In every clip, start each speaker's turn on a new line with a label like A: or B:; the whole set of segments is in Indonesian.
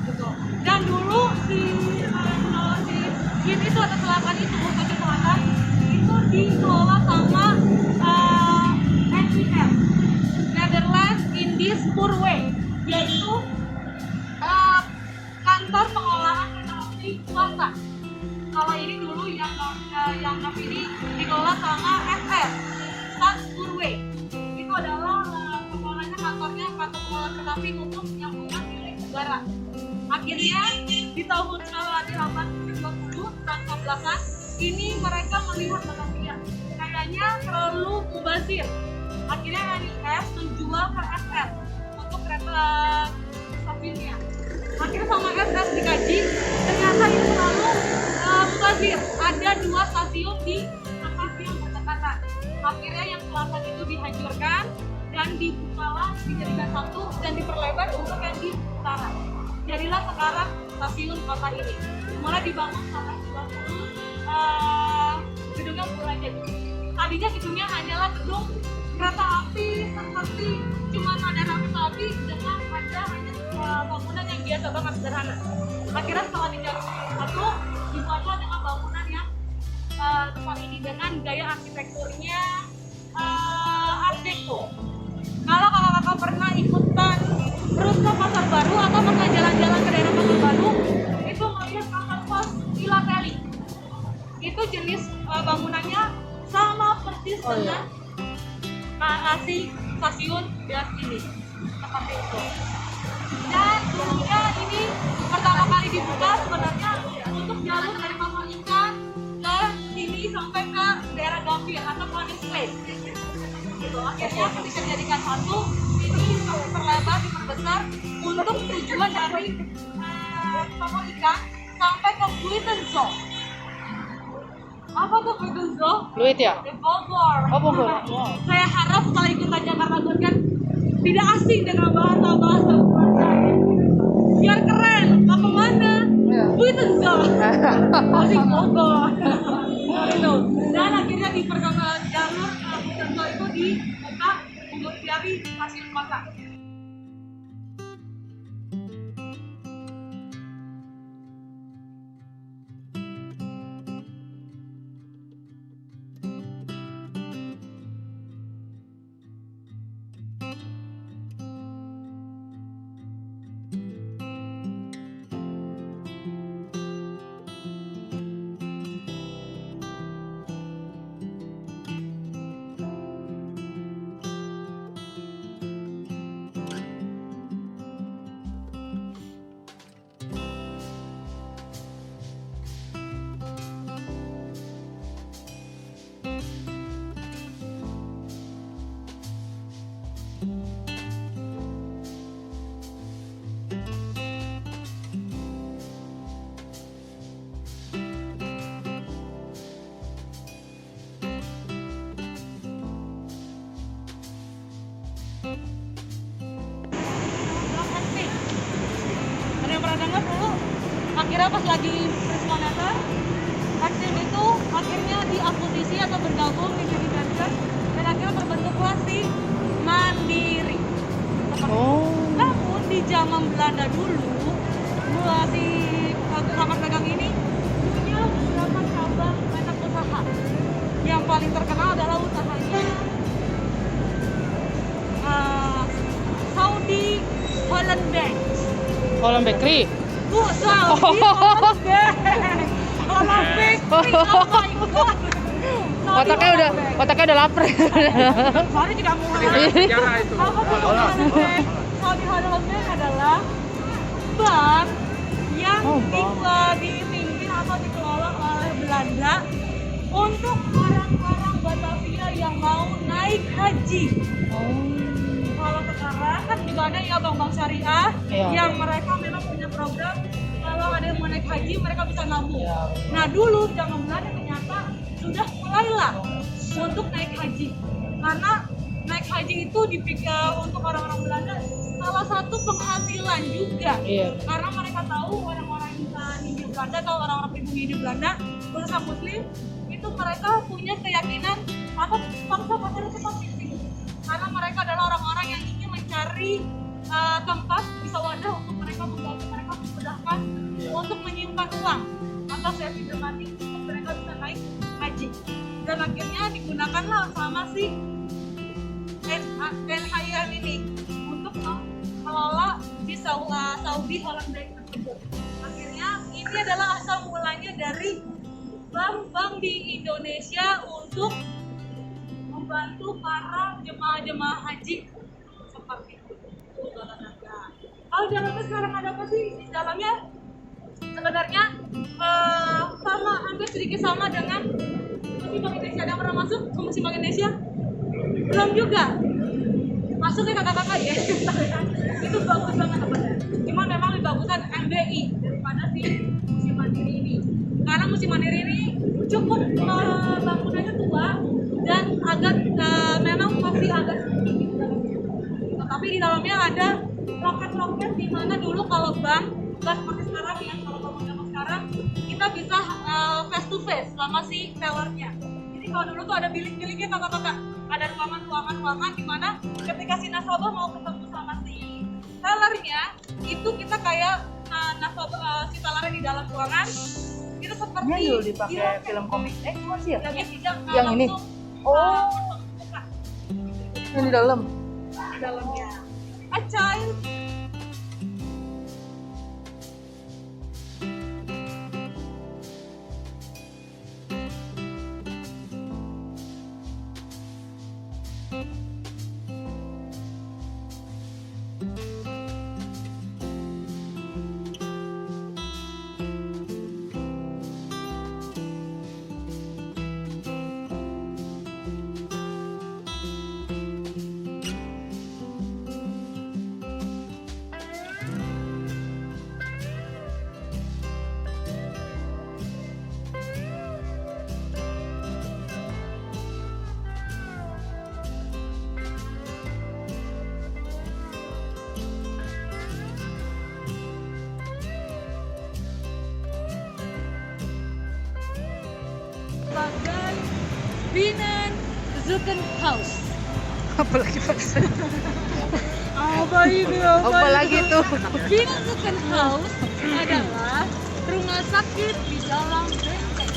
A: gitu. Dan dulu kalau si ini tuh ada selatan itu, Ujung Selatan itu dikelola sama NIS, Netherlands Indies Spoorway, yaitu kantor pengelolaan kereta api swasta. Kalau ini dulu yang ini dikelola sama SS, Spoorway. Itu adalah pengelolanya kantor pengelola kereta api untuk yang bukan milik negara. Akhirnya di tahun 1820 tahun 14-an ini mereka melihat Batavia kayaknya terlalu mubazir. Akhirnya NIS menjual ke SS untuk kereta stasiunnya. Akhirnya sama SS dikaji, ternyata itu terlalu mubazir. Ada 2 stasiun di lokasi yang berdekatan. Akhirnya yang selatan itu dihancurkan dan dibukalah, dijadikan satu dan diperlebar untuk yang di utara. Jadilah sekarang stasiun kota ini. Mulai dibangun sampai 20 gedungnya mulai jadi. Tadinya gedungnya hanyalah gedung kereta api seperti cuma ada kereta api dengan ada hanya bangunan yang biasa banget sederhana. Akhirnya setelah dijaga satu, dibuatlah dengan bangunan yang tempat ini dengan gaya arsitekturnya Art Deco. Kalau kakak-kakak pernah ikutan rooftop Pasar Baru atau pernah jalan-jalan ke daerah Pasar Baru, itu melihat Pasar Pos Philateli. Itu jenis bangunannya sama persis dengan si stasiun dan ini seperti itu. Dan dulunya ini pertama kali dibuka sebenarnya untuk jalur dari Pangkal Ikan ke sini sampai ke daerah Gambir atau Planis Place. Gitu. Akhirnya ketika dijadikan satu, ini diperlebar, diperbesar untuk tujuan dari Pangkal Ikan sampai ke Buitenzoo. Apa tuh Buitenzoo?
B: Fluid ya?
A: Di Bogor.
B: Oh, Bogor. Wow.
A: Saya harap setelah ikutan Jakarta Good kan tidak asing dengan bahasa-bahasa biar keren. Apa mana? Buitenzoo. Masih Bogor. Itu. Dan akhirnya di perkembangan jalur Buitenzoo itu dibuka untuk dari stasiun kota. Ada yang pernah dengar dulu? Akhirnya pas lagi Prismoneter, Exim itu akhirnya diakuisisi atau bergabung menjadi Dancer dan akhirnya terbentuklah si Mandiri. Namun di zaman Belanda dulu, si kamar dagang ini punya beberapa cabang banyak usaha. Yang paling terkenal adalah usahanya Saudi Holland Bank.
B: Holland Bakery.
A: Saudi Holland Bank. Holland Bakery. Oh my god.
B: Otaknya udah lapar.
A: Sorry juga mau
C: sejarah itu.
A: Saudi Holland Bank adalah bank yang dipimpin atau dikelola oleh Belanda untuk orang-orang Batavia yang mau naik haji. Kalau sekarang kan juga ada ya bank-bank syariah yang mereka memang punya program kalau ada yang mau naik haji mereka bisa nabung. Nah dulu zaman Belanda ternyata sudah mulailah untuk naik haji karena naik haji itu dipikir untuk orang-orang Belanda salah satu penghasilan juga. Karena mereka tahu orang-orang Hindia Belanda atau orang-orang pribumi di Belanda khususnya Muslim itu mereka punya keyakinan atau bangsa pasar itu pasti karena mereka adalah orang-orang yang ingin mencari tempat bisa wadah untuk mereka membantu mereka menyumbangkan uang atau sesi dramatik untuk mereka bisa naik haji. Dan akhirnya digunakanlah sama si NHIM ini untuk mengelola di Saudi Holland Bank tersebut. Akhirnya ini adalah asal mulanya dari bank-bank di Indonesia untuk membantu para jemaah-jemaah haji seperti itu. Kalau dalamnya sekarang ada apa sih? Di dalamnya sebenarnya sama, hampir sedikit sama dengan Museum Bank Indonesia. Ada yang pernah masuk ke Museum Bank Indonesia? Belum juga. Masuk ya kakak-kakak ya. Itu bagus banget tempatnya. Cuman memang lebih bagusan MBI daripada si Museum Mandiri ini. Karena Museum Mandiri ini cukup bangunannya tua dan agak memang masih agak sedikit di dalamnya. Tapi di dalamnya ada loket-loket di mana dulu kalau bank nggak seperti sekarang ya, kalau bangun zaman sekarang kita bisa face to face sama si tellernya. Jadi kalau dulu tuh ada bilik-biliknya kakak-kakak, ada ruangan di mana ketika si nasabah mau ketemu sama si tellernya, itu kita kayak nasabah si tellernya di dalam ruangan itu seperti
B: Ini dulu dipakai film komik. Cuma sih ya?
A: Yang
B: ini? Oh, yang di dalam.
A: Di dalamnya. Acai. Sebagai Binnen Zuckenhaus.
B: Apalagi paksa.
A: Apalagi
B: tuh?
A: Binnen Zuckenhaus adalah rumah sakit di dalam benteng.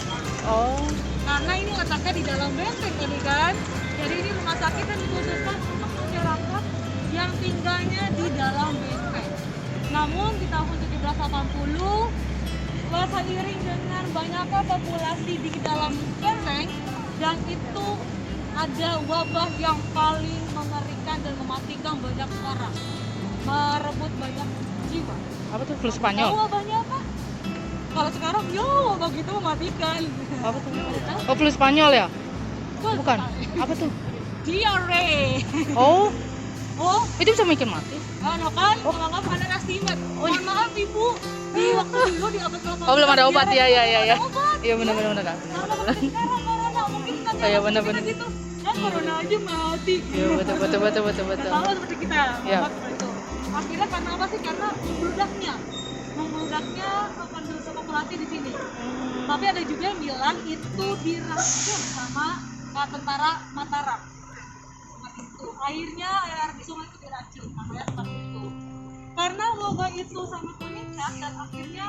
B: Oh,
A: Karena ini letaknya di dalam benteng tadi kan. Jadi ini rumah sakit yang dikhususkan untuk masyarakat yang tinggalnya di dalam benteng. Namun di tahun 1780 seiring dengan banyaknya populasi di dalam benteng dan itu ada wabah yang paling mengerikan dan mematikan banyak orang, merebut banyak jiwa.
B: apa tuh flu
A: Tahu
B: Spanyol?
A: wabahnya apa? Kalau sekarang yo wabah gitu mematikan.
B: Apa tuh?
A: Tahu?
B: Oh, flu Spanyol ya?
A: Betul
B: Bukan.
A: sekali.
B: Apa tuh?
A: Diare.
B: Oh,
A: Oh,
B: itu bisa bikin mati.
A: no kan? Menganggap ada rasimet. Mohon maaf ibu, di waktu dulu di abad 18.
B: Oh, belum ada obat ya, ya.
A: Belum ada obat.
B: Iya benar.
A: Karena seperti sekarang corona mungkin nanti
B: Iya,
A: akan
B: benar.
A: kita gitu. Dan corona aja mati.
B: Iya betul.
A: Sama seperti kita.
B: Iya.
A: Seperti itu. Akhirnya karena apa sih? Karena membludaknya penduduk populasi di sini. Tapi ada juga yang bilang itu diracun sama tentara Mataram. Seperti itu. Air di sungai itu diracun, namanya seperti itu. Karena wabah itu sangat meningkat dan akhirnya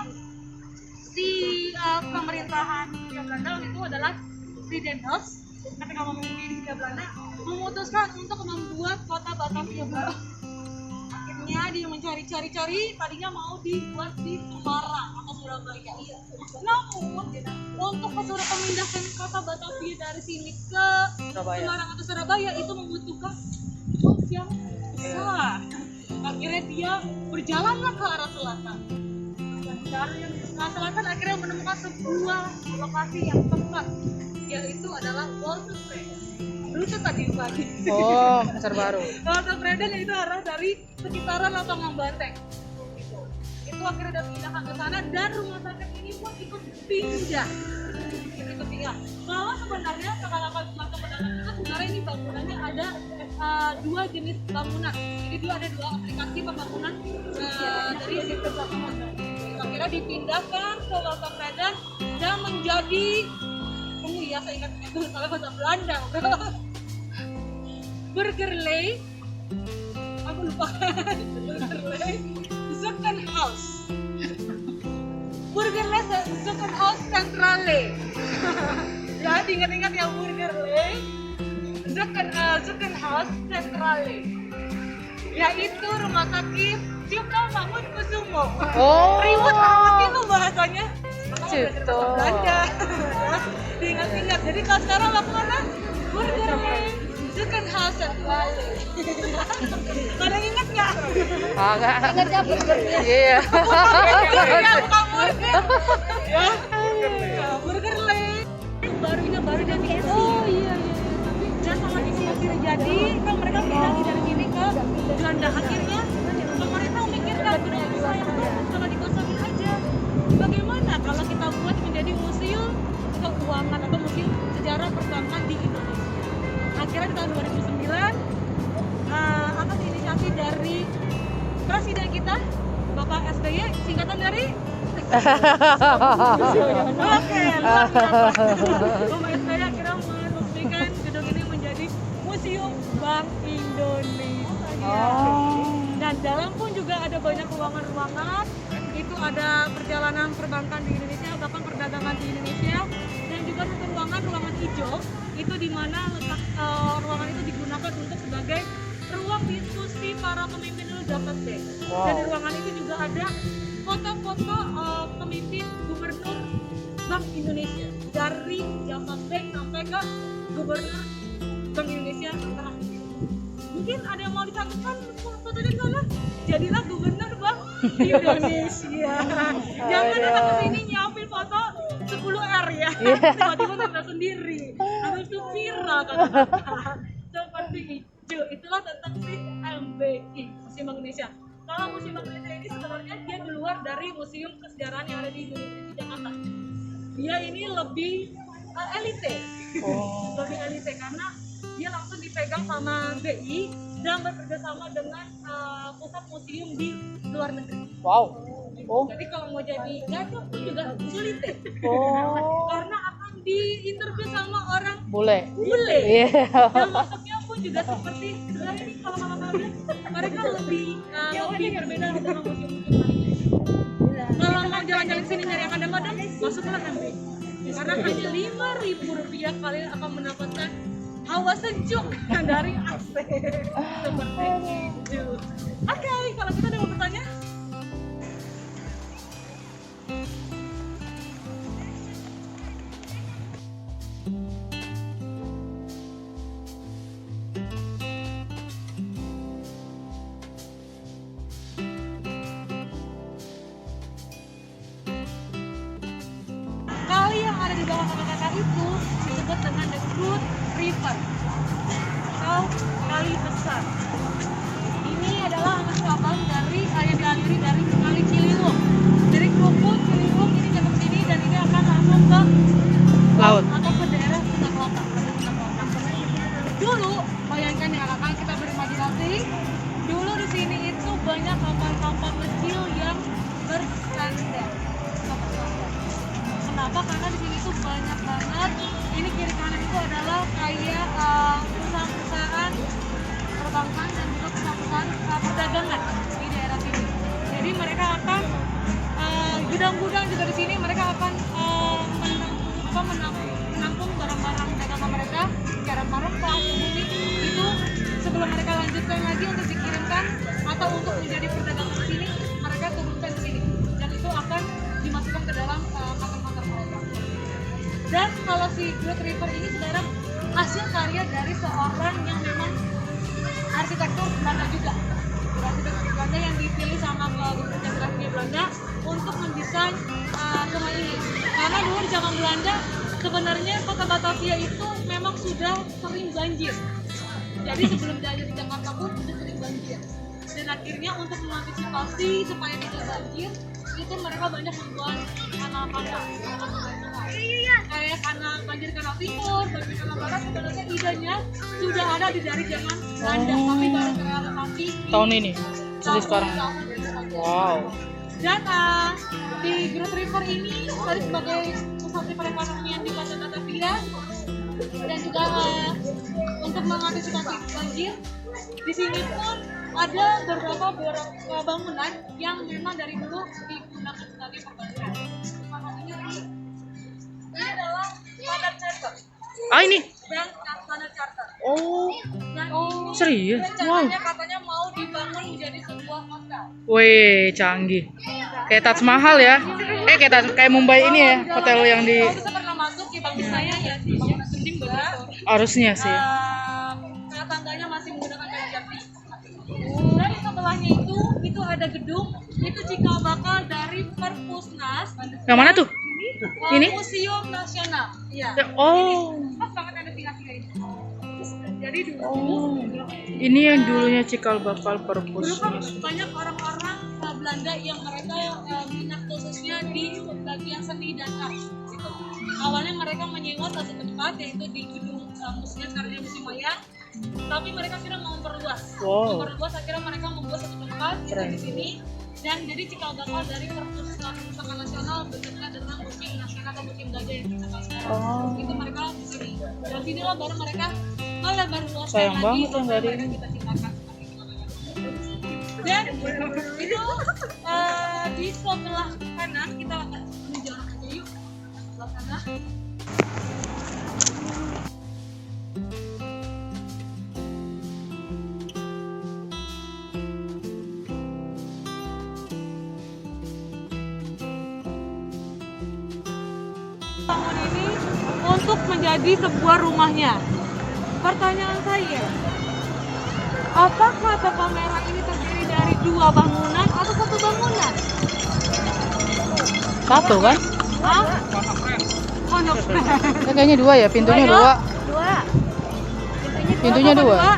A: si pemerintahan Hindia Belanda itu adalah Ridendels ketika memimpin Hindia Belanda memutuskan untuk membuat kota Batavia baru. Akhirnya dia mencari-cari, tadinya mau dibuat di Semarang atau Surabaya. Namun untuk memindahkan kota Batavia dari sini ke Semarang atau Surabaya itu membutuhkan waktu yang besar. Akhirnya dia berjalanlah ke arah selatan. Dan dari yang ke arah selatan akhirnya menemukan sebuah lokasi yang tepat, yaitu adalah Walter Freden. Lucu tadi pagi.
B: Oh, pasar baru.
A: Walter Freden itu arah dari sekitaran lapangan Banteng. Itu akhirnya udah pindahkan ke sana dan rumah sakit ini pun ikut pindah. Bahwa sebenarnya kakak-kakak semacam pedagang itu sebenarnya ini bangunannya ada dua jenis bangunan. Jadi ada dua aplikasi pembangunan dari sistem bangunan. Akhirnya dipindahkan ke Walter Freden dan menjadi saya ingat itu salah bahasa Belanda. Burgerley, aku lupa. Burgerley Zuckenhaus. Burgerley House Centrale. Ya, diingat-ingat ya Burgerle. House Centrale. Yaitu rumah sakit Cipto Mangunkusumo.
B: Oh.
A: Ribut amat itu bahasanya.
B: Cipto.
A: Belanda. Diingat-ingat. Jadi kalau sekarang mau kemana? Burgerle. House Centrale. Kalian ingat nggak?
B: Agak.
A: Ingat ya burgernya?
B: Iya.
A: Iya, bukan burger. Ya. Burgerle. Baru jadi. Oh iya. Dan sama di sini tidak jadi, kan mereka pindah dari sini ke Juanda. Akhirnya pemerintah memikirkan kenapa sayang banget kalau dikosongin aja. Bagaimana kalau kita buat menjadi museum keuangan atau museum sejarah perbankan di Indonesia? Akhirnya di tahun 2009 atas inisiasi dari presiden kita Bapak SBY, singkatan dari Oke, luar biasa. Bapak SBY akhirnya meresmikan gedung ini menjadi Museum Bank Indonesia. Dan dalam pun juga ada banyak ruangan-ruangan. Itu ada perjalanan perbankan di Indonesia, bahkan perdagangan di Indonesia, dan juga satu ruangan hijau. Itu di mana letak ruangan itu digunakan untuk sebagai ruang diskusi para pemimpin dulu Zaman Bank. Dan di ruangan itu juga ada foto-foto pemimpin gubernur Bank Indonesia dari Zaman Bank sampai ke gubernur Bank Indonesia terakhir. Mungkin ada yang mau disatukan foto di sana? Jadilah gubernur Bank Indonesia. Jangan datang ke sini nyiapin foto 10R ya. Tiba-tiba nempel sendiri. Harus itu viral kata-kata. Seperti itu. Itulah tentang si MBI, Museum Bank Indonesia. Kalau Museum Bank Indonesia ini sebenarnya dia di luar dari museum kesejarahan yang ada di Indonesia, di Jakarta. Dia ini lebih elite. Lebih elite karena dia langsung dipegang sama BI dan bekerja sama dengan pusat museum di luar negeri.
B: Wow.
A: Jadi kalau mau jadi gacor pun juga sulit deh. Karena akan diinterview sama orang bule. Dan masuknya pun juga seperti sebenarnya ini kalau mama bilang mereka lebih berbeda dengan museum-museum lainnya. Kalau mau jalan-jalan sini nyari yang ada madam, masuklah MBI. Karena hanya Rp5.000 kalian akan mendapatkan hawa sejuk dari AC. Seperti itu. Oke, kalau kita ada mau bertanya? Kali yang ada di bawah kata-kata itu disebut dengan the Good River atau kali besar. Ini adalah anak cabang dari yang dialiri dari Kali Ciliwung. Dari Krukut, Ciliwung ini jatuh ke sini dan ini akan langsung ke
B: Laut.
A: atau ke daerah Sunda Kelapa. Dulu bayangkan ya kakak, kita berimajinasi. Dulu di sini itu banyak kapal-kapal kecil yang bersandar. Kenapa? Karena di sini tuh banyak banget. Ini kiri kanan itu adalah kayak perusahaan-perusahaan perbankan dan juga perusahaan perdagangan di daerah sini. Jadi mereka akan gudang-gudang juga di sini. Mereka akan menampung barang-barang dagangan mereka, garam rempah, mudik itu sebelum mereka lanjutkan lagi untuk dikirimkan atau untuk menjadi perdagangan di sini, mereka turunkan di sini dan itu akan dimasukkan ke dalam motor-motor mereka. Dan kalau si Good River ini sekarang hasil karya dari seorang yang memang arsitektur Belanda juga. Arsitektur Belanda yang dipilih sama Gubernur Jenderal Belanda untuk mendesain sungai ini. Karena dulu di zaman Belanda sebenarnya kota Batavia itu memang sudah sering banjir. Jadi sebelum di Jakarta pun sudah sering banjir. Dan akhirnya untuk mengantisipasi supaya tidak banjir, itu mereka banyak membuat kanal-kanal. Kayak kanal banjir kanal timur, banjir kanal barat, sebenarnya idenya sudah ada dari zaman Belanda, tapi baru terrealisasi
B: Tahun ini. Jadi sekarang. Wow.
A: Dan di Good River ini tadi sebagai pusat perekonomian di Kota Batavia dan juga untuk mengantisipasi banjir, di sini pun ada beberapa bangunan yang memang dari dulu digunakan sebagai perbankan. Salah satunya di
B: Ah, ini.
A: dan Standard Chartered.
B: Oh,
A: Dan
B: serius? Wow.
A: rencananya katanya mau dibangun menjadi sebuah hotel.
B: Wih, canggih. Kayak Taj Mahal ya. Kayak Mumbai ini ya, hotel yang di
A: Kalau bisa pernah masuk ya bagus saya ya sih. Mending bagus.
B: harusnya sih.
A: Karena tangganya masih menggunakan kayu jati. Dan sebelahnya itu ada gedung, itu cikal bakal dari Perpusnas.
B: Yang mana tuh? Ini?
A: Museum Nasional. Iya.
B: Oh.
A: Pas banget ada singa-singa ini. Jadi dulu
B: Oh. Ini yang dulunya cikal bakal
A: dulu kan
B: Perpusnas.
A: banyak orang-orang Belanda yang mereka minat khususnya di bagian seni dan art gitu. Awalnya mereka menyewa satu tempat yaitu di gedung Museum Karya Museum Maya, tapi mereka akhirnya mau memperluas akhirnya mereka membuat satu tempat
B: Keren.
A: di sini, dan jadi cikal bakal dari Perpustakaan Nasional beserta dengan Museum Nasional atau Museum Gajah yang kita tahu sekarang.
B: Oh.
A: Itu mereka di sini, dan sinilah baru mereka melebar luaskan
B: Sayang
A: lagi
B: banget ya nggak ada
A: mereka
B: ini.
A: kita ciptakan. Dan itu di sebelah kanan kita akan jalan aja yuk, sebelah kanan. Bangun ini untuk menjadi sebuah rumahnya. Pertanyaan saya, apakah toko merah ini terdiri dari dua bangunan atau satu bangunan?
B: Satu kan?
A: Hah? Pondok
B: Kayaknya dua ya, pintunya dua.
A: Dua.
B: Pintunya
A: Apa
B: dua.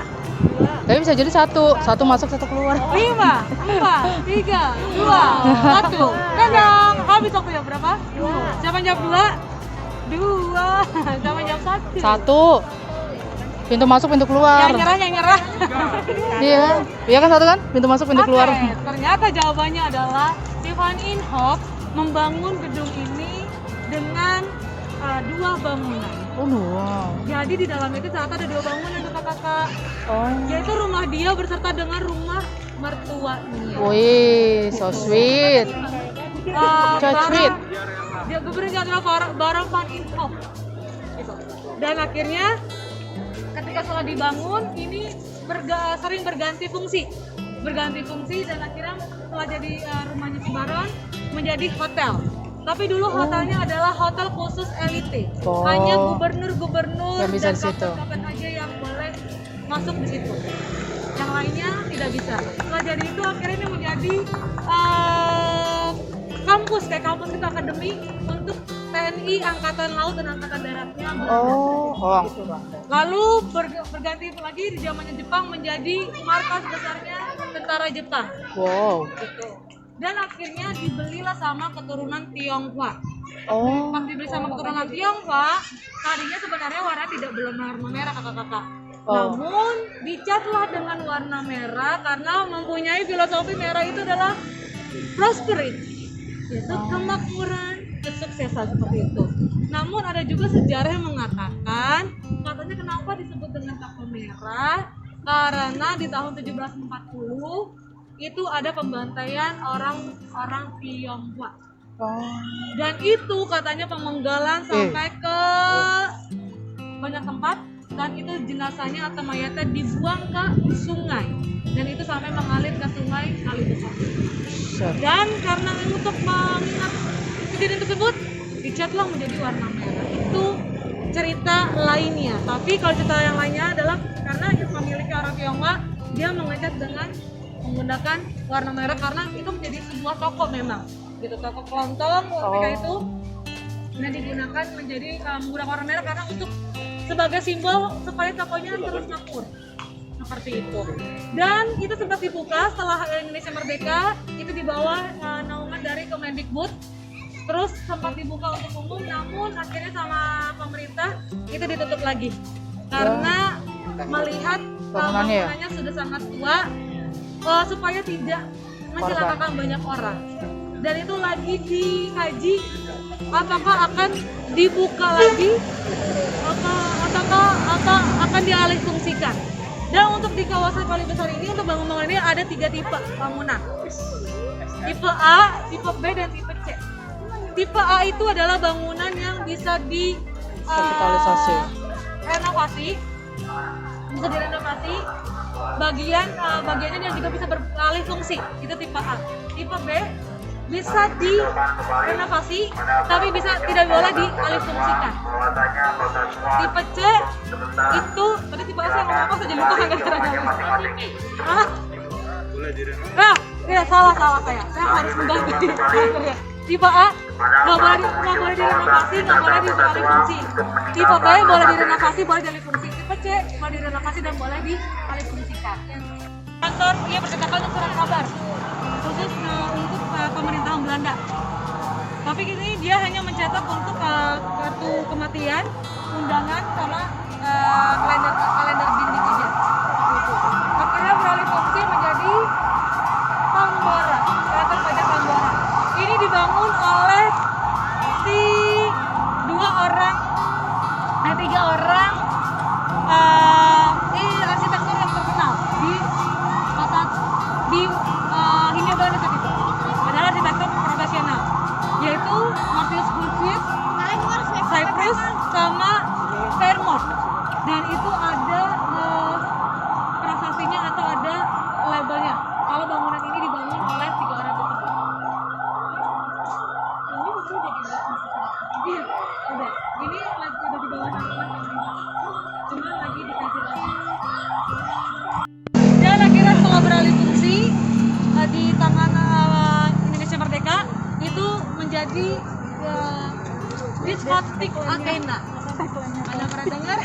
B: Tapi bisa jadi satu masuk satu keluar.
A: 5, 4, 3, 2, 1. Kadang habis waktunya berapa? 2. Siapa jawab 2? 2. Siapa jawab 1?
B: Satu. Pintu masuk, pintu keluar.
A: Yang nyerah.
B: Iya kan? Iya kan satu kan? Pintu masuk, pintu keluar.
A: Oke, ternyata jawabannya adalah Stefan Inhofe membangun gedung ini dengan dua bangunan.
B: Oh, wow.
A: Jadi di dalam itu ternyata ada dua bangunan tuh kakak.
B: Oh.
A: Yaitu rumah dia beserta dengan rumah mertuanya.
B: Wih, so sweet. So sweet.
A: Dia berbeda adalah Baron van Inhofe. Gitu. Dan akhirnya ketika setelah dibangun ini sering berganti fungsi dan akhirnya setelah jadi rumahnya si Baron menjadi hotel. Tapi dulu hotelnya adalah hotel khusus elite.
B: Oh.
A: Hanya gubernur-gubernur
B: Yang bisa
A: dan
B: di situ.
A: kapten aja yang boleh masuk di situ. Yang lainnya tidak bisa. Setelah jadi itu akhirnya ini menjadi kampus itu akademi untuk TNI, Angkatan Laut dan Angkatan Daratnya.
B: Oh.
A: Lalu berganti lagi di zamannya Jepang menjadi markas besarnya tentara Jepang.
B: Wow.
A: Gitu. Dan akhirnya dibelilah sama keturunan Tionghoa.
B: Oh.
A: Pas dibeli sama keturunan Tionghoa, tadinya sebenarnya warna tidak belum warna merah kakak-kakak.
B: Oh.
A: Namun dicatlah dengan warna merah karena mempunyai filosofi merah itu adalah prosperity, yaitu kemakmuran, kesuksesan seperti itu. Namun ada juga sejarah yang mengatakan katanya kenapa disebut dengan toko merah karena di tahun 1740 itu ada pembantaian orang Tionghoa.
B: Oh.
A: Dan itu katanya pemenggalan sampai ke banyak tempat, dan itu jenazahnya atau mayatnya dibuang ke sungai, dan itu sampai mengalir ke sungai Kali Besar. Dan karena untuk mengingat kejadian tersebut dicatlah menjadi warna merah. Itu cerita lainnya. Tapi kalau cerita yang lainnya adalah karena memiliki orang Tionghoa, dia mengecat dengan menggunakan warna merah karena itu menjadi sebuah toko memang gitu, toko kelontong ketika itu. Nah, digunakan menjadi menggunakan warna merah karena untuk sebagai simbol supaya tokonya terus makmur seperti itu. Dan itu sempat dibuka setelah Indonesia merdeka, itu di bawah naungan dari Kemendikbud. Terus sempat dibuka untuk umum, namun akhirnya sama pemerintah itu ditutup lagi karena melihat bangunannya sudah sangat tua, supaya tidak mencelakakan banyak orang. Dan itu lagi dikaji apakah akan dibuka lagi atau akan dialihfungsikan. Dan untuk di kawasan Kali Besar ini, untuk bangunan ini ada 3 tipe bangunan. Tipe A, tipe B, dan tipe C. Tipe A itu adalah bangunan yang bisa
B: Kapitalisasi.
A: renovasi, bisa direnovasi. Bagiannya dan juga bisa beralih fungsi. Itu tipe A. Tipe B bisa direnovasi tapi tidak boleh dialih fungsikan. Tipe C itu tadi tipe A saya ngomong apa saja lupa Hah? Ya salah saya harus mengganti. Tipe A nggak boleh direnovasi, nggak boleh dialih fungsi. Tipe B boleh direnovasi, boleh dialih fungsi. Tipe C boleh direnovasi dan boleh dialih fungsikan. Kantor percetakan untuk surat kabar khusus untuk pemerintahan Belanda. Tapi ini dia hanya mencetak untuk kartu kematian, undangan sama kalender dinding aja. Akhirnya beralih fungsi menjadi Tambora, teater pajak Tambora. Ini dibangun oleh tiga orang arsitektur yang terkenal di Hindia Belanda saat itu. Adalah arsitektur profesional, yaitu Martius Griffith, Cyprus, sama Fairmont. Dan itu ada prasasti atau ada labelnya kalau bangunan ini dibangun oleh tiga orang tersebut. Ini mungkin jadi iya, udah. Ini lagi udah di bawah naungan pemerintah. Cuma lagi dikasih lagi. Dan akhirnya setelah beralih fungsi di tangan Indonesia Merdeka itu menjadi diskotik Athena. Ada pernah dengar?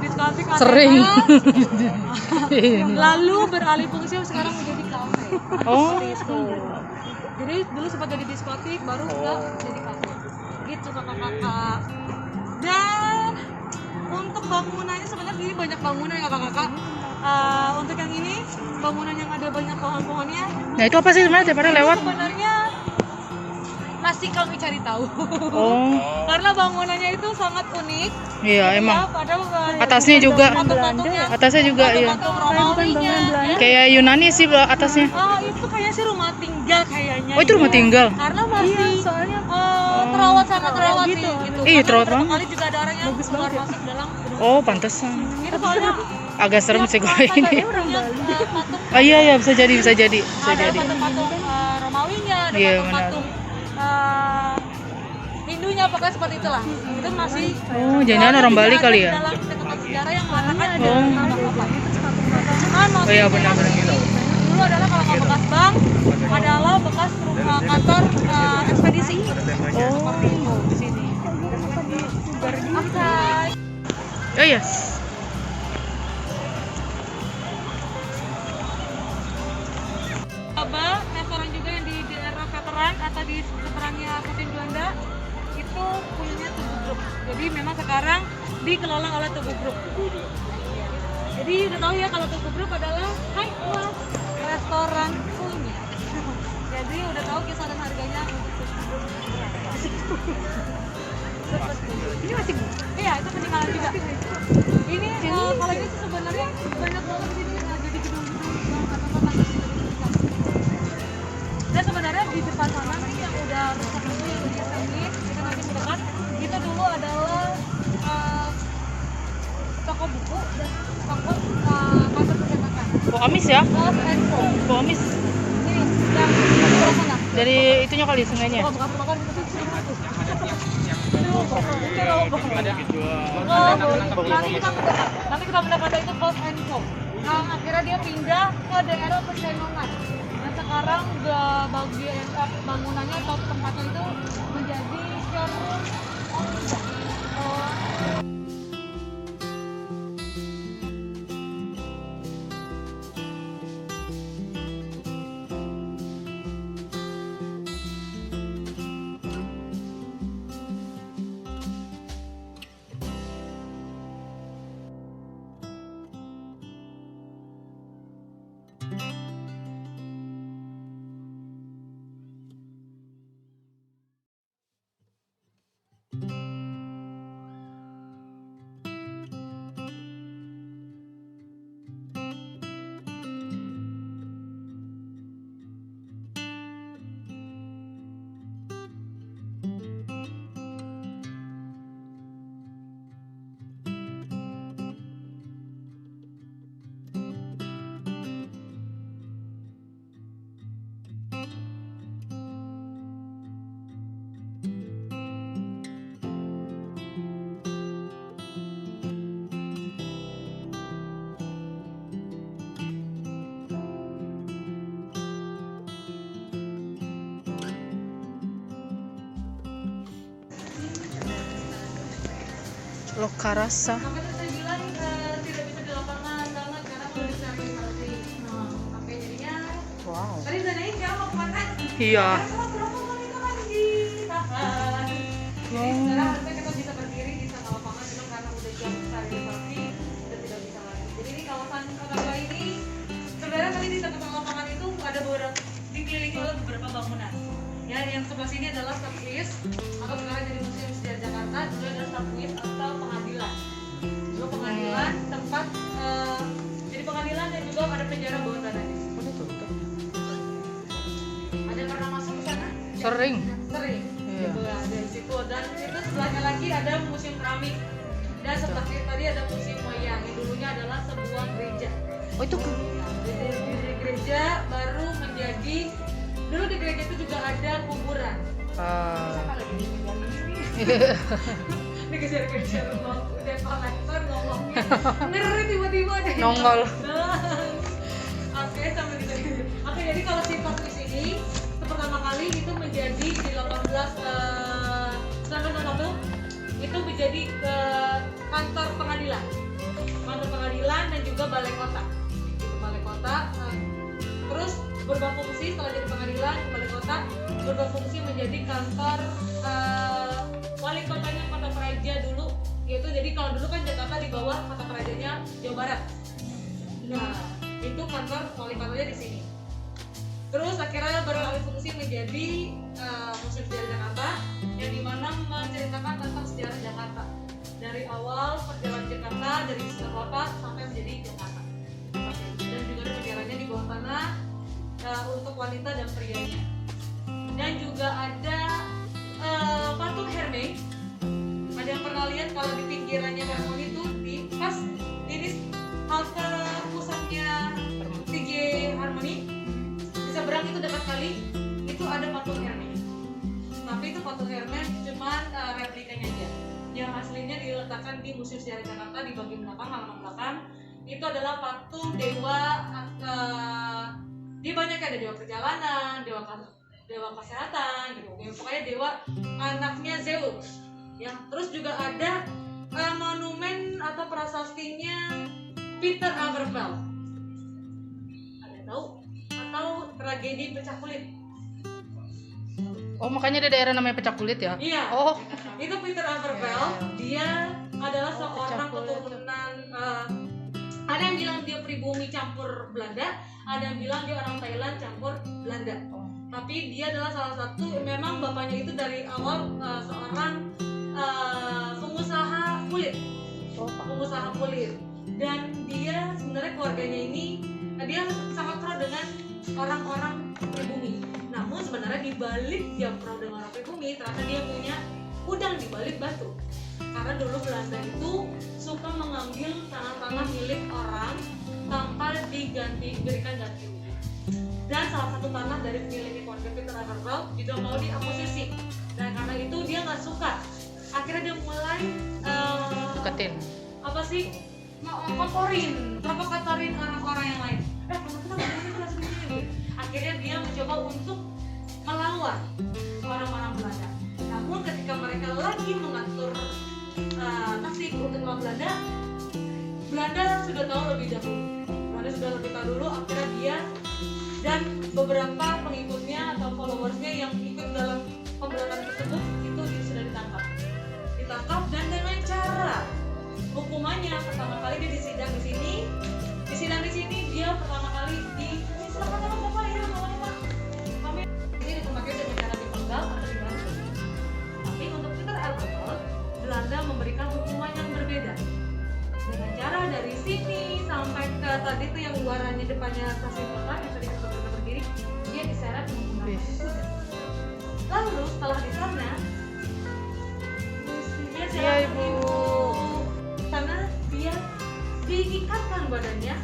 A: Diskotik Athena.
B: Sering.
A: Lalu beralih fungsi sekarang menjadi kafe.
B: Oh.
A: Jadi dulu sempat jadi diskotik, baru udah jadi kafe. Gitu kakak-kakak. Dan untuk bangunannya sebenarnya ini banyak bangunan ya kakak-kakak. Untuk yang ini bangunan yang ada banyak pohon-pohonnya.
B: Nah itu apa sih sebenarnya daripada lewat?
A: Sebenarnya masih kami cari tahu.
B: Oh.
A: Karena bangunannya itu sangat unik.
B: Iya emang.
A: Padahal
B: Atasnya juga.
A: patung-patungnya.
B: Atasnya juga iya.
A: Patung Romawinya.
B: Kayak Yunani sih atasnya.
A: Itu kayaknya sih rumah tinggal kayaknya.
B: Oh itu rumah tinggal.
A: Karena masih terawat gitu.
B: Iya, terawat
A: Karena
B: banget.
A: kali juga ada orang yang keluar masuk dalam gedung.
B: Oh pantesan.
A: Itu soalnya
B: Agak serem sih gue ini.
A: patung
B: Oh iya iya bisa jadi.
A: ada patung-patung Romawinya, ada
B: Iya,
A: patung-patung Hindunya, pokoknya seperti itulah. Itu masih
B: Oh jangan orang Bali kali ya.
A: dalam catatan sejarah yang mengatakan ada
B: Oh.
A: nama kota. Cuman
B: Oh iya benar-benar gitu.
A: dulu adalah kalau nggak bekas bank adalah bekas kantor ekspedisi.
B: Oh.
A: Seperti itu di sini. Aksai.
B: Oh iya.
A: Coba restoran juga yang di daerah veteran atau di seberangnya Stasiun Juanda itu punyanya Tugu Group. Jadi memang sekarang dikelola oleh Tugu Group. Jadi udah tahu ya kalau Tugu Group adalah high class restoran punya. Jadi udah tahu kisaran harganya untuk Tugu Group. Ini masih iya itu peninggalan juga. Ini kalau ini sih sebenarnya banyak banget di sini jadi gedung-gedung kata-kata. Dan sebenarnya di depan sana nih yang udah rusak itu yang udah sengit, kita nanti mendekat, itu dulu adalah toko buku dan toko kantor percetakan.
B: Oh amis ya?
A: Love and Co.
B: Oh amis.
A: Ini yang di sebelah sana.
B: Dari itunya kali sungainya.
A: Oh, bukan makan itu sih. Nanti kita mendekat itu Love and Co. Nah, akhirnya dia pindah ke daerah Pecenongan. Sekarang bagian bangunannya atau tempatnya itu menjadi showroom.
B: Lokarasa.
A: Makanya saya bilang tidak bisa di lapangan banget karena perlu diserialisasi. Nah, oke jadinya
B: Wow.
A: tadi udah naik sekarang mau kemana?
B: Iya.
A: Sekarang berapa kali itu kan ditahan. Jadi sekarang harusnya kita bisa berdiri di sana lapangan cuma karena udah jam sterilisasi udah tidak bisa lagi. Jadi ini kawasan Kota Tua ini sebenarnya tadi di tengah lapangan itu ada beberapa dikelilingi oleh beberapa bangunan. Ya, yang sebelah sini adalah Stafwis atau sekarang jadi Museum Sejarah Jakarta, juga ada Stafwis atau pengadilan. Juga pengadilan tempat jadi pengadilan dan juga ada penjara bawah tanah. Ada yang pernah masuk ke sana?
B: Sering.
A: Sering.
B: Iya.
A: Gitu, ada di situ dan itu sebelahnya lagi ada museum keramik dan sebelah kiri tadi ada museum wayang yang dulunya adalah sebuah gereja.
B: Oh itu
A: Nah, di gereja baru menjadi dulu di gereja itu juga ada kuburan. Siapa lagi di gereja ini? Dikejar-kejar udah kolektor ngomongnya ngeri tiba-tiba deh
B: Nongol.
A: Oke sampai di sini. Oke jadi kalau si Stafwis ini itu pertama kali itu menjadi di 1991 itu menjadi ke kantor pengadilan dan juga balai kota. Itu balai kota terus berubah fungsi setelah jadi pengadilan balai kota berubah fungsi menjadi kantor wali kotanya Kota Praja dulu, yaitu jadi kalau dulu kan Jakarta di bawah Kota Prajanya Jawa Barat. Nah itu kantor wali kotanya di sini. Terus akhirnya beralih fungsi menjadi Museum Sejarah Jakarta yang dimana menceritakan tentang sejarah Jakarta dari awal perjalanan Jakarta dari kota sampai menjadi Jakarta. Dan juga ada penjaranya di bawah tanah untuk wanita dan prianya. Dan juga ada patung Hermes. Ada yang pernah lihat kalau di pinggirannya Harmoni itu di pas ini halte pusatnya TJ Harmoni di seberang itu dekat kali itu ada patung Hermes. Tapi itu patung Hermes cuman replikanya aja. Yang aslinya diletakkan di Museum Sejarah Jakarta di bagian belakang halaman belakang itu adalah patung dewa dia banyak ada dewa perjalanan, dewa kesehatan gitu. Pokoknya dewa anaknya Zeus. Ya, terus juga ada monumen atau prasastinya Peter Aberfeld. Ada tahu? Atau tragedi pecah kulit.
B: Oh makanya ada daerah namanya Pecah Kulit ya?
A: Iya.
B: Oh.
A: Itu Peter Aberfeld. Dia adalah seorang keturunan ada yang bilang dia pribumi campur Belanda, ada yang bilang dia orang Thailand campur Belanda. Tapi dia adalah salah satu, memang bapaknya itu dari awal seorang pengusaha kulit. Dan dia sebenarnya keluarganya ini dia sangat pro dengan orang-orang pribumi. Namun sebenarnya di balik dia pro dengan orang pribumi, ternyata dia punya udang di balik batu. Karena dulu Belanda itu suka mengambil tanah-tanah milik orang tanpa diberikan ganti rugi. Dan salah satu tanah dari milik keluarga Peter Aberfeld juga mau diakuisisi. Dan karena itu dia nggak suka. Akhirnya dia mulai
B: Deketin.
A: provokatorin orang-orang yang lain. Akhirnya dia mencoba untuk melawan orang-orang Belanda. Namun ketika mereka lagi mengatur taksi untuk melawan Belanda sudah tahu lebih dahulu. Akhirnya dia dan beberapa pengikutnya atau followersnya yang ikut dalam pemberontakan tersebut itu sudah ditangkap dan dengan cara hukumannya pertama kali dia disidang di sini dia pertama kali silakan bapak ya kami ini tempatnya dengan cara dipenggal atau dibantu. Tapi untuk Peter Aberfeld Belanda memberikan hukuman yang berbeda dengan cara dari sini sampai ke tadi itu yang luarannya depannya stasiun kota yang tadi kita berdiri dia diseret menggunakan kuda. Lalu setelah di sana dia
B: Ibu.
A: sana dia diikatkan badannya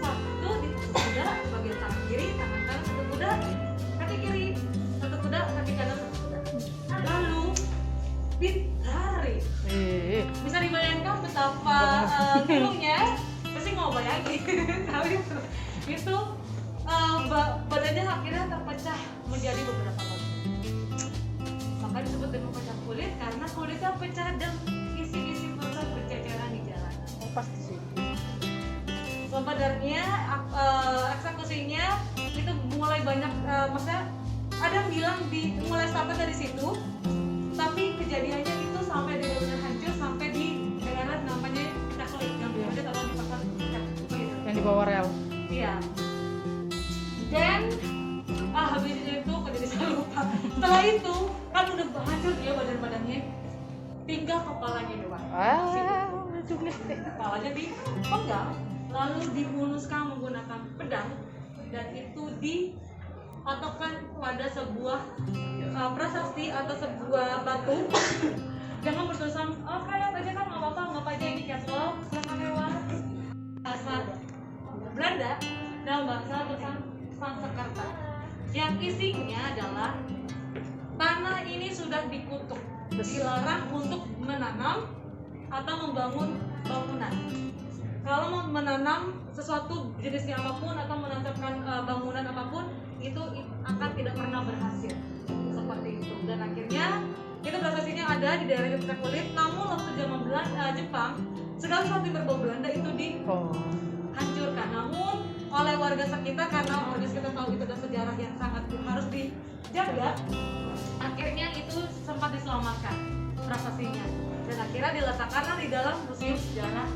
A: satu di kuda bagian tangan kiri tangan kanan satu kuda kaki kiri satu kuda kaki kanan satu kuda lalu ditarik. Bisa dibayangkan betapa gulungnya pasti nggak bayangin tapi itu badannya akhirnya terpecah menjadi beberapa bagian. Maka disebut dengan pecah kulit karena kulitnya pecah dan isi-isi itu kan udah hancur dia badan-badannya, tinggal kepalanya doang. Kepalanya dipenggal, lalu dihuluskan menggunakan pedang, dan itu dipatokkan pada sebuah prasasti atau sebuah batu dengan bertulisan, oh kayak aja kan nggak apa-apa, nggak aja ini casual, silakan lewat. Bahasa Belanda dalam bahasa tulisan Sanskerta yang isinya adalah tanah ini sudah dikutuk, dilarang untuk menanam atau membangun bangunan. Kalau mau menanam sesuatu jenisnya apapun atau menancapkan bangunan apapun, itu akan tidak pernah berhasil seperti itu. Dan akhirnya itu prasasinya ada di daerah dekat kulit. Namun waktu zaman Jepang, segala sesuatu yang berbau Belanda itu dihancurkan. Namun oleh warga sekitar, karena warga sekitar tahu itu adalah sejarah yang sangat harus dijaga, akhirnya itu sempat diselamatkan prasasinya, dan akhirnya diletakkan di dalam Museum Sejarah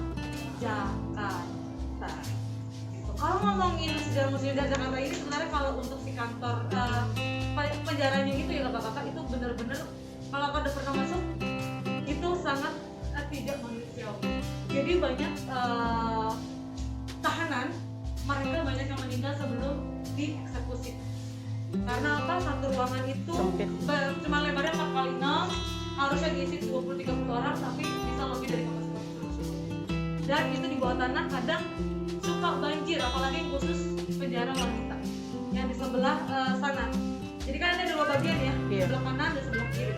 A: Jakarta. Kalau ngomongin sejarah Museum Sejarah Jakarta ini, sebenarnya kalau untuk si kantor penjaranya itu ya bapak-bapak, itu benar-benar kalau kau udah pernah masuk itu sangat tidak manusiawi. Jadi banyak tahanan, mereka banyak yang meninggal sebelum dieksekusi. Karena apa? Satu ruangan itu cuma lebarnya 4x6, harusnya diisi 20-30 orang, tapi bisa lebih dari kapasitas. Dan itu di bawah tanah kadang suka banjir, apalagi khusus penjara wanita yang di sebelah sana. Jadi kan ada dua bagian ya, sebelah kanan dan sebelah kiri.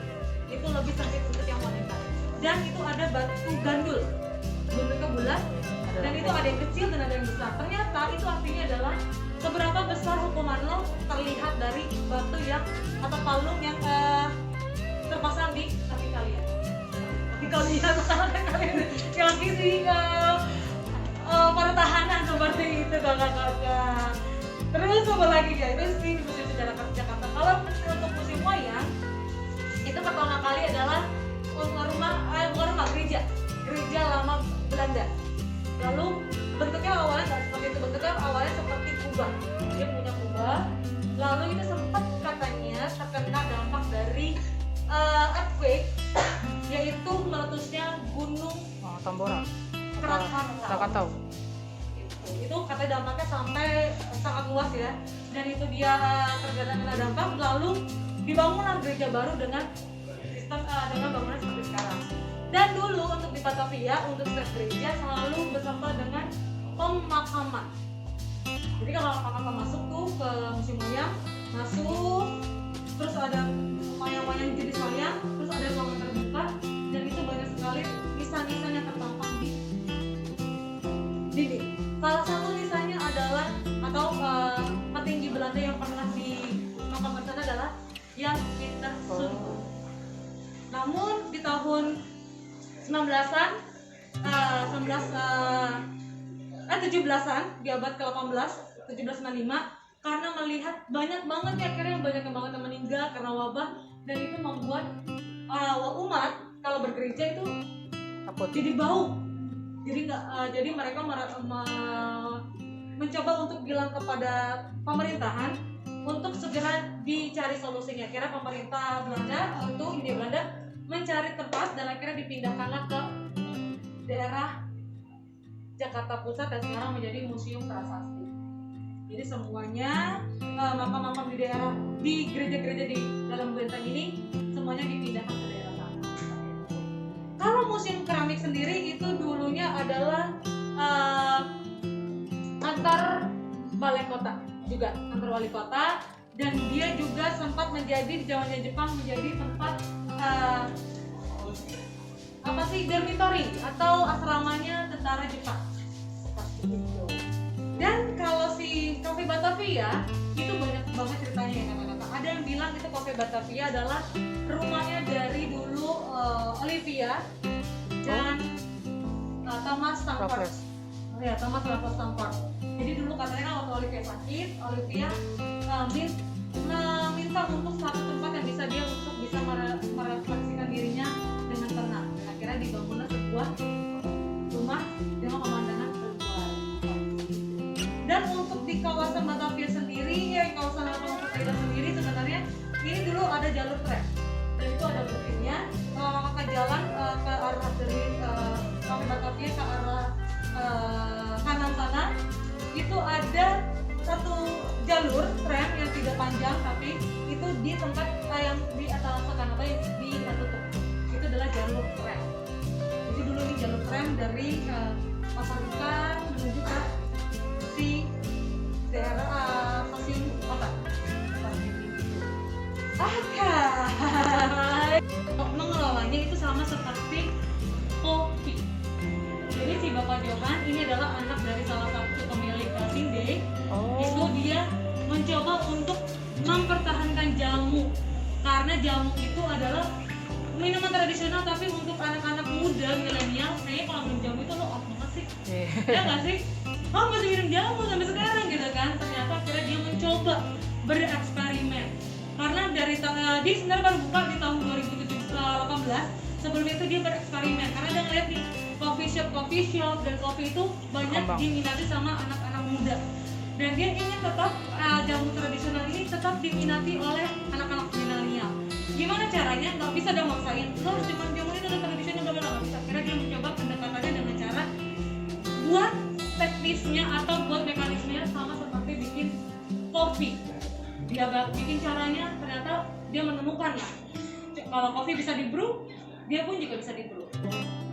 A: Itu lebih sempit untuk yang wanita. Dan itu ada batu gandul, bentuknya bulat, dan itu ada yang kecil dan ada yang besar. Ternyata itu artinya adalah seberapa besar hukuman lo terlihat dari batu yang atau palung yang terpasang di kaki kalian. Kaki kalian, yang isi para tahanan seperti itu kakak-kakak. Terus apa lagi ya? Itu sih Museum Sejarah Jakarta. Kalau untuk museum wayang, itu pertama kali adalah gereja lama Belanda. Lalu bentuknya awalnya nggak seperti itu, bentuknya awalnya seperti kubah. Dia punya kubah. Lalu itu sempat katanya terkena dampak dari earthquake, yaitu meletusnya gunung
B: Tambora.
A: Krakatau. Itu katanya dampaknya sampai sangat luas ya, dan itu dia terkena dampak. Lalu dibangunlah gereja baru dengan sistem dengan bangunan seperti sekarang. Dan dulu untuk di Batavia, untuk setiap gereja selalu bersama dengan pemakaman. Jadi kalau kakak masuk tuh ke museum wayang, masuk, terus ada wayang-wayang jenis wayang, terus ada ruangan terbuka, dan itu banyak sekali nisan-nisan yang terpampang di dinding. Salah satu nisannya adalah atau petinggi Belanda yang pernah dimakamkan sana adalah Jan Pieterszoon. Namun di tahun 17-an di abad ke-18, 1795, karena melihat banyak banget ya akhirnya banyak banget yang meninggal karena wabah, dan itu membuat umat kalau bergereja itu jadi bau. Jadi mereka mencoba untuk bilang kepada pemerintahan untuk segera dicari solusinya. Akhirnya pemerintah Belanda untuk Hindia Belanda mencari tempat, dan akhirnya dipindahkanlah ke daerah Jakarta Pusat, dan sekarang menjadi Museum Prasasti. Jadi semuanya makam-makam di gereja-gereja di dalam benteng ini semuanya dipindahkan ke daerah sana. Kalau museum keramik sendiri itu dulunya adalah antar balai kota juga, antar wali kota, dan dia juga sempat menjadi di zamannya Jepang menjadi tempat dormitory atau asramanya tentara Jepang seperti itu. Dan kalau si Cafe Batavia itu banyak banget ceritanya ya kata-kata. Ada yang bilang itu Cafe Batavia adalah rumahnya dari dulu Olivia dan Thomas Stamford. Ya, Thomas Stamford. Jadi dulu katanya waktu Olivia sakit, Olivia meminta untuk satu tempat yang bisa dia untuk bisa merefleksikan dirinya dengan tenang. Akhirnya dibangunlah sebuah rumah dengan pemandangan keluar. Dan untuk di kawasan Batavia sendiri, ya kawasan Batavia sendiri sebenarnya ini dulu ada jalur tram. di tempat yang di atas Kanaba yang ditutup. Itu adalah jalur tram. Jadi dulu ini jalur tram dari Pasar Ikan menuju ke si daerah stasiun kota. Mengelolanya itu sama seperti kopi. Jadi si Bapak Johan ini adalah anak dari salah satu pemilik Sinde. Itu dia mencoba untuk mempertahankan jamu, karena jamu itu adalah minuman tradisional, tapi untuk anak-anak muda milenial kayaknya kalau minum jamu itu lo off banget sih. Ya nggak sih? Oh masih minum jamu sampai sekarang gitu kan. Ternyata akhirnya dia mencoba bereksperimen, karena dari dia sebenarnya baru buka di tahun 2018. Sebelum itu dia bereksperimen karena dia ngeliat nih coffee shop dan kopi itu banyak diminati sama anak-anak muda, dan dia ingin tetap jamu tradisional ini tetap diminati oleh anak-anak milenial. Gimana caranya? Nggak bisa dong maksain lo harus cuman jamu ini udah tradisional, nggak bisa. Akhirnya dia mencoba pendekatannya dengan cara buat teknisnya atau buat mekanismenya sama seperti bikin kopi. Dia bikin caranya, ternyata dia menemukan lah kalau kopi bisa di brew, dia pun juga bisa di brew.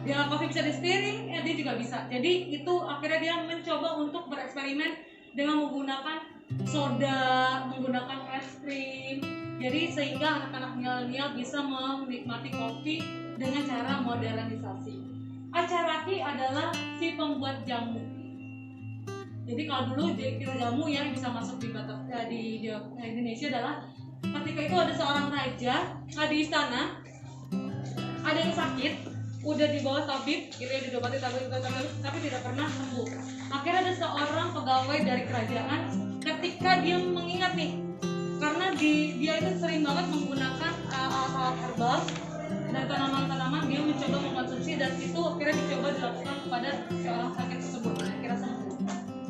A: Dia kopi bisa di stirring, dia juga bisa. Jadi itu akhirnya dia mencoba untuk bereksperimen dengan menggunakan soda, menggunakan es krim. Jadi sehingga anak-anak milenial bisa menikmati kopi dengan cara modernisasi. Acaraki adalah si pembuat jamu. Jadi kalau dulu kita jamu yang bisa masuk di Indonesia adalah ketika itu ada seorang raja di istana, ada yang sakit, udah dibawa tabib, gitu ya, didobati tabib, tapi tidak pernah sembuh. Akhirnya ada seorang pegawai dari kerajaan, ketika dia mengingat nih, karena dia itu sering banget menggunakan alat-alat herbal dan tanaman-tanaman, dia mencoba mengkonsumsi, dan itu akhirnya dicoba dilakukan kepada seorang sakit tersebut, dan akhirnya sembuh.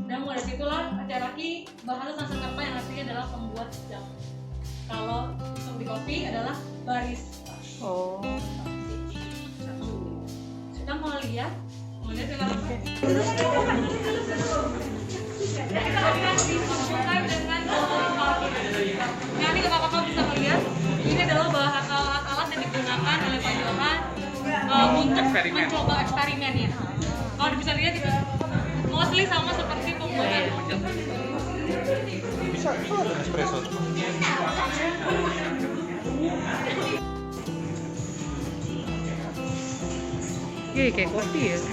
A: Dan mulai situlah Acaraki bahasa Sanskerta yang artinya adalah pembuat jamu. Kalau untuk di kopi adalah barista. Kita mau lihat dengan apa? Kita akan disambungkan dengan nah, ini kakak-kakak bisa melihat ini adalah bahan alat-alat yang digunakan oleh Pak Johan untuk mencoba eksperimennya. Kalau bisa lihat itu mostly sama seperti pembuatan
C: bisa ada espresso.
B: Iya kayak kopi ya.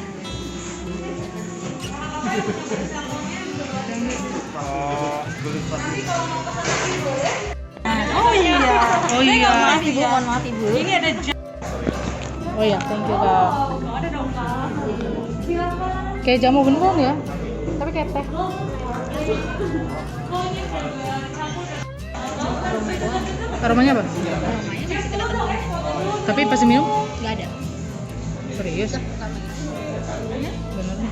A: Oh iya.
D: Maaf ibu, mohon maaf ibu.
A: Ini ada
B: Oh iya, thank you kak.
A: ada dong kak. Silakan.
B: Kayak jamu beneran ya, tapi kayak teh. Aromanya apa? Tapi pas minum?
D: Nggak ada.
B: Serius? Bener nih.